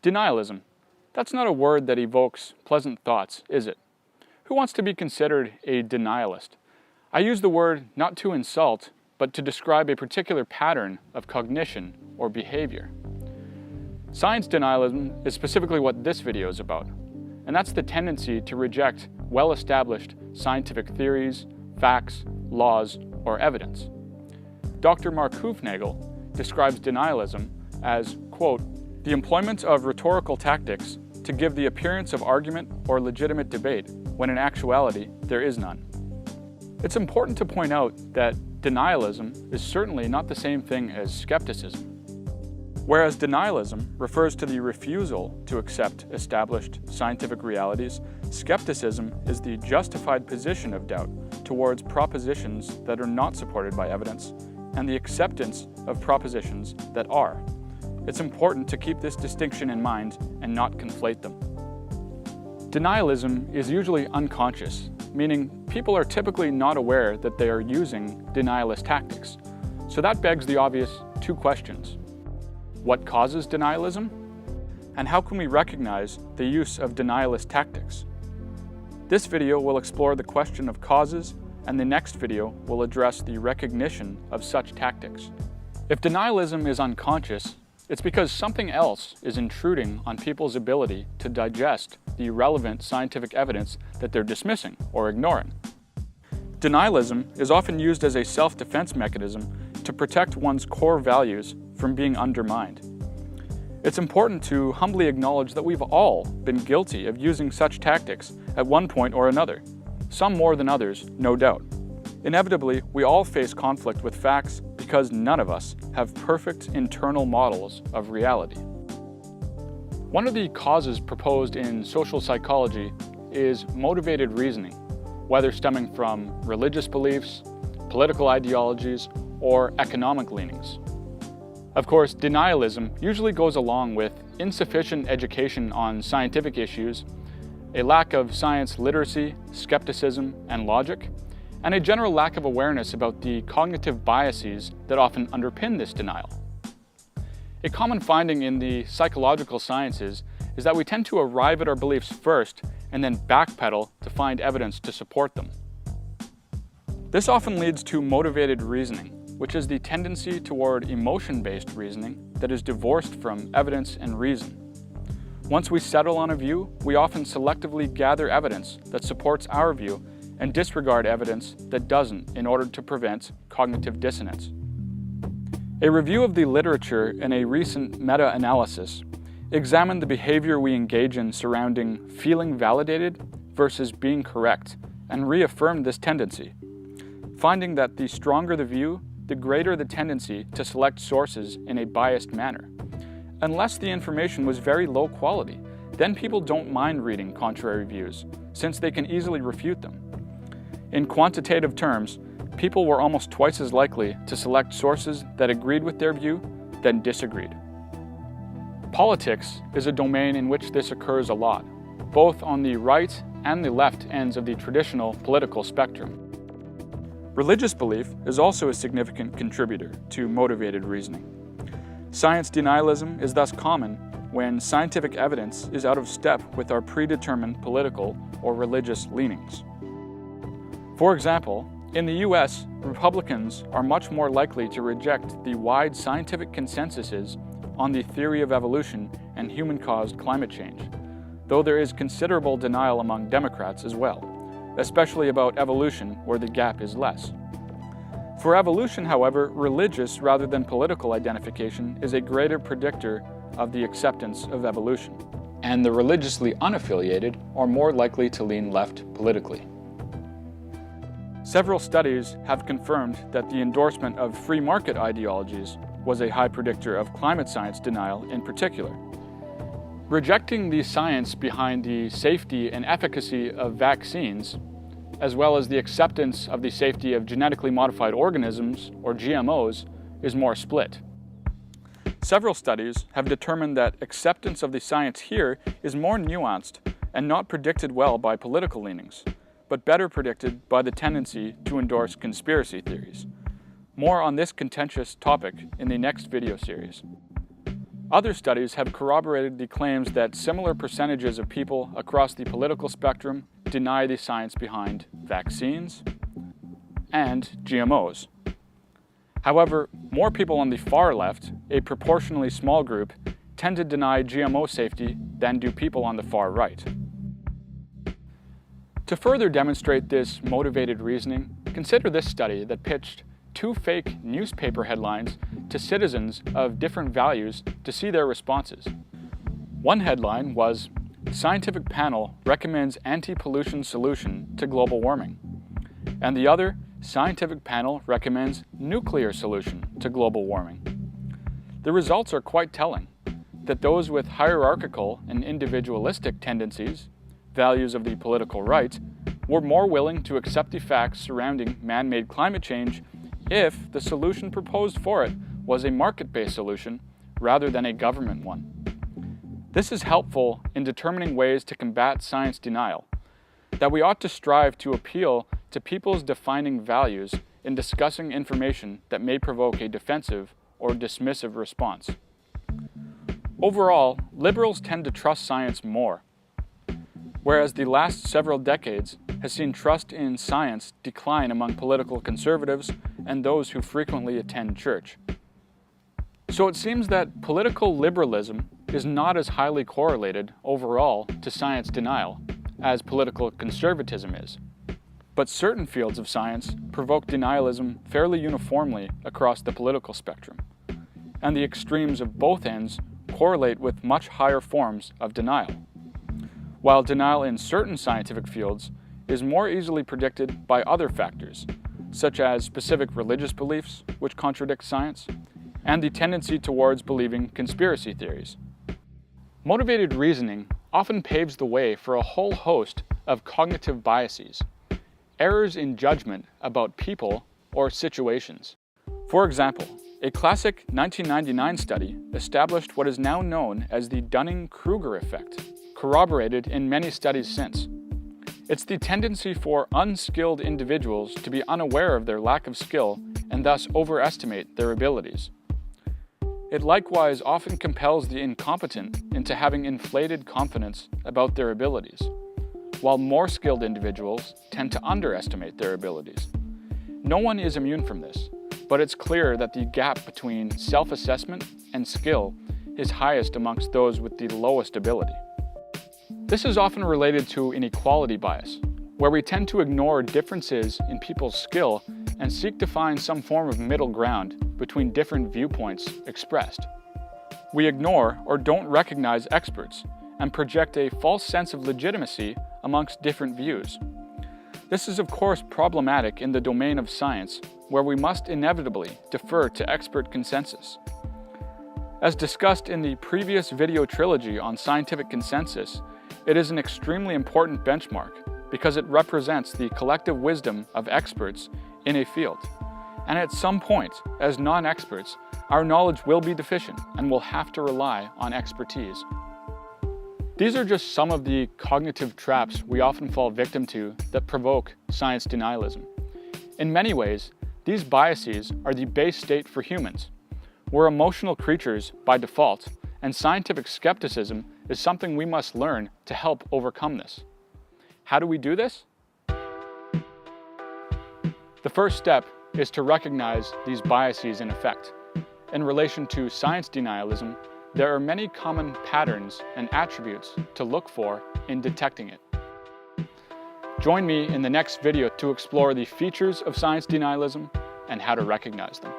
Denialism. That's not a word that evokes pleasant thoughts, is it? Who wants to be considered a denialist? I use the word not to insult, but to describe a particular pattern of cognition or behavior. Science denialism is specifically what this video is about, and that's the tendency to reject well-established scientific theories, facts, laws, or evidence. Dr. Mark Hufnagel describes denialism as, quote, the employment of rhetorical tactics to give the appearance of argument or legitimate debate, when in actuality there is none. It's important to point out that denialism is certainly not the same thing as skepticism. Whereas denialism refers to the refusal to accept established scientific realities, skepticism is the justified position of doubt towards propositions that are not supported by evidence and the acceptance of propositions that are. It's important to keep this distinction in mind and not conflate them. Denialism is usually unconscious, meaning people are typically not aware that they are using denialist tactics. So that begs the obvious two questions. What causes denialism? And how can we recognize the use of denialist tactics? This video will explore the question of causes, and the next video will address the recognition of such tactics. If denialism is unconscious, it's because something else is intruding on people's ability to digest the relevant scientific evidence that they're dismissing or ignoring. Denialism is often used as a self-defense mechanism to protect one's core values from being undermined. It's important to humbly acknowledge that we've all been guilty of using such tactics at one point or another, some more than others, no doubt. Inevitably, we all face conflict with facts because none of us have perfect internal models of reality. One of the causes proposed in social psychology is motivated reasoning, whether stemming from religious beliefs, political ideologies, or economic leanings. Of course, denialism usually goes along with insufficient education on scientific issues, a lack of science literacy, skepticism, and logic, and a general lack of awareness about the cognitive biases that often underpin this denial. A common finding in the psychological sciences is that we tend to arrive at our beliefs first and then backpedal to find evidence to support them. This often leads to motivated reasoning, which is the tendency toward emotion-based reasoning that is divorced from evidence and reason. Once we settle on a view, we often selectively gather evidence that supports our view and disregard evidence that doesn't in order to prevent cognitive dissonance. A review of the literature in a recent meta-analysis examined the behavior we engage in surrounding feeling validated versus being correct, and reaffirmed this tendency, finding that the stronger the view, the greater the tendency to select sources in a biased manner. Unless the information was very low quality, then people don't mind reading contrary views, since they can easily refute them. In quantitative terms, people were almost twice as likely to select sources that agreed with their view than disagreed. Politics is a domain in which this occurs a lot, both on the right and the left ends of the traditional political spectrum. Religious belief is also a significant contributor to motivated reasoning. Science denialism is thus common when scientific evidence is out of step with our predetermined political or religious leanings. For example, in the US, Republicans are much more likely to reject the wide scientific consensuses on the theory of evolution and human-caused climate change, though there is considerable denial among Democrats as well, especially about evolution where the gap is less. For evolution, however, religious rather than political identification is a greater predictor of the acceptance of evolution, and the religiously unaffiliated are more likely to lean left politically. Several studies have confirmed that the endorsement of free market ideologies was a high predictor of climate science denial in particular. Rejecting the science behind the safety and efficacy of vaccines, as well as the acceptance of the safety of genetically modified organisms, or GMOs, is more split. Several studies have determined that acceptance of the science here is more nuanced and not predicted well by political leanings, but better predicted by the tendency to endorse conspiracy theories. More on this contentious topic in the next video series. Other studies have corroborated the claims that similar percentages of people across the political spectrum deny the science behind vaccines and GMOs. However, more people on the far left, a proportionally small group, tend to deny GMO safety than do people on the far right. To further demonstrate this motivated reasoning, consider this study that pitched 2 fake newspaper headlines to citizens of different values to see their responses. One headline was, "Scientific panel recommends anti-pollution solution to global warming," and the other, "Scientific panel recommends nuclear solution to global warming." The results are quite telling, that those with hierarchical and individualistic tendencies, values of the political right, were more willing to accept the facts surrounding man-made climate change if the solution proposed for it was a market-based solution rather than a government one. This is helpful in determining ways to combat science denial, that we ought to strive to appeal to people's defining values in discussing information that may provoke a defensive or dismissive response. Overall, liberals tend to trust science more, whereas the last several decades has seen trust in science decline among political conservatives and those who frequently attend church. So it seems that political liberalism is not as highly correlated overall to science denial as political conservatism is. But certain fields of science provoke denialism fairly uniformly across the political spectrum, and the extremes of both ends correlate with much higher forms of denial. While denial in certain scientific fields is more easily predicted by other factors, such as specific religious beliefs which contradict science, and the tendency towards believing conspiracy theories. Motivated reasoning often paves the way for a whole host of cognitive biases, errors in judgment about people or situations. For example, a classic 1999 study established what is now known as the Dunning-Kruger effect, corroborated in many studies since. It's the tendency for unskilled individuals to be unaware of their lack of skill and thus overestimate their abilities. It likewise often compels the incompetent into having inflated confidence about their abilities, while more skilled individuals tend to underestimate their abilities. No one is immune from this, but it's clear that the gap between self-assessment and skill is highest amongst those with the lowest ability. This is often related to inequality bias, where we tend to ignore differences in people's skill and seek to find some form of middle ground between different viewpoints expressed. We ignore or don't recognize experts and project a false sense of legitimacy amongst different views. This is of course problematic in the domain of science, where we must inevitably defer to expert consensus. As discussed in the previous video trilogy on scientific consensus, it is an extremely important benchmark because it represents the collective wisdom of experts in a field. And at some point, as non-experts, our knowledge will be deficient and we'll have to rely on expertise. These are just some of the cognitive traps we often fall victim to that provoke science denialism. In many ways, these biases are the base state for humans. We're emotional creatures by default, and scientific skepticism is something we must learn to help overcome this. How do we do this? The first step is to recognize these biases in effect. In relation to science denialism, there are many common patterns and attributes to look for in detecting it. Join me in the next video to explore the features of science denialism and how to recognize them.